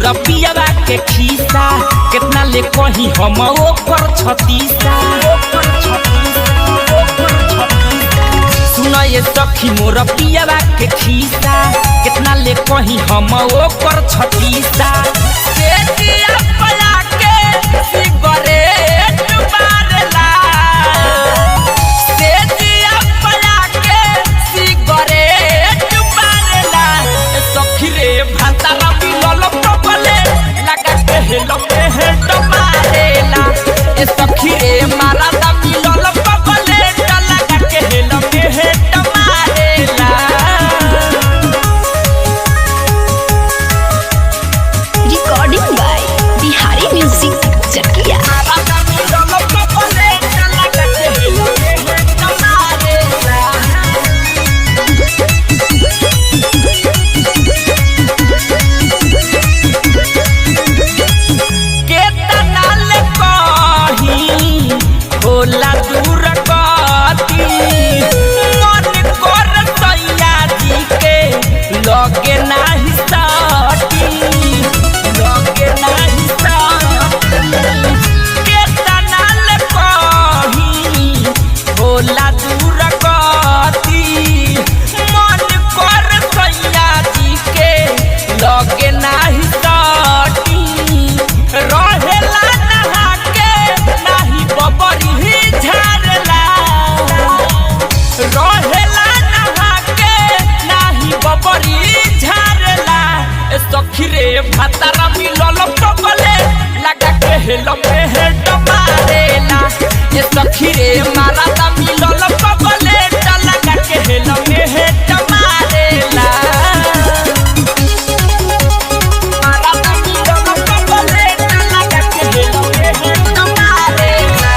मोरा पियावा के खीसा कितना ले कही हम ओकर छतीसा। सुना ये सखी मोरा पियावा के खीसा कितना ले कही हम ओकर छतीसा। से दिया पला के सिगरेट मारला, से दिया पला के सिगरेट मारला। सखी रे भातारा मिलल कपले लगा के हेलो के हेड मारेला। ए सखी रे मारा दा मिलल कपले लगा के हेलो के हेड मारेला। रिकॉर्डिंग बाय बिहारी म्यूजिक चकिया। होला दूर कती मन कर सैया जी के लगे नाही साटी, लगे नाही साटी। केतना ले कही होला दूर कती मन कर सैया जी के लगे नाही साटी। रहेला नहा के नाही बबरी झारला, रहेला नहा के नाही बबरी झारला। ए सखी रे भातारा मिलल कपले लगा के हेलो के हेड मारेला। ए सखी रे मारा दा मिलल कपले लगा के हेलो के हेड मारेला। मारा दा मिलल कपले लगा के हेलो के हेड मारेला।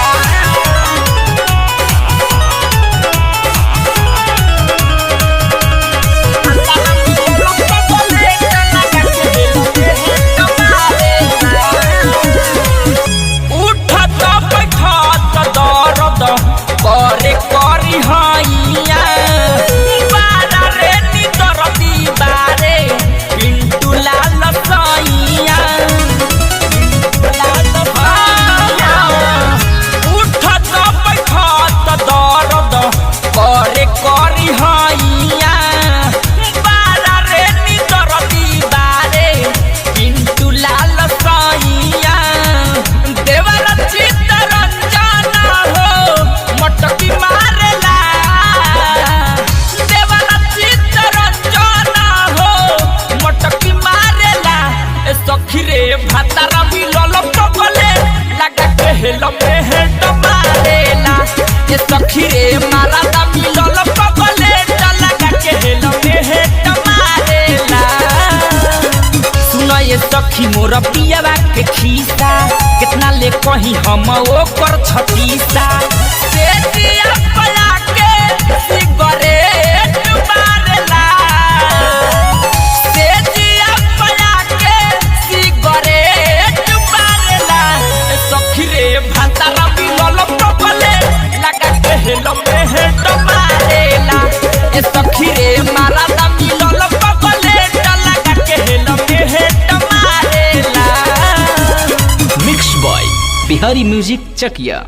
उठत बैठत दर्द करे करी हैया बारा रे निदर दीवारे पिंटू लाल सैया, पिंटू लाल सैया। उठत बैठत दर्द करे करी हैया बारा रे निदर दीवारे पिंटू लाल सैया। देवर चित्तरंजन हो मटकी मारेला, देवर चित्तरंजन हो मटकी मारेला। ए सखी रे भातारा मिलल कपले लगा के हेलो के हेड मारेला। ए सखी रे मारा दा मिलल कपले लगा के हेलो के हेड मारेला। सुना ये सखी मोरा पियावा के खीसा कितना ले कही हम ओकर छतीसा। से दिया पला के सिगरेट मारला, से दिया पला के सिगरेट मारला। ए सखी रे भातारा मिलल कपले लगा के हेलो के हेड मारेला। ए सखी रे मारा दा मिलल कपले लगा के हेलो के हेड मारेला। मिक्स बॉय बिहारी म्यूजिक चकिया।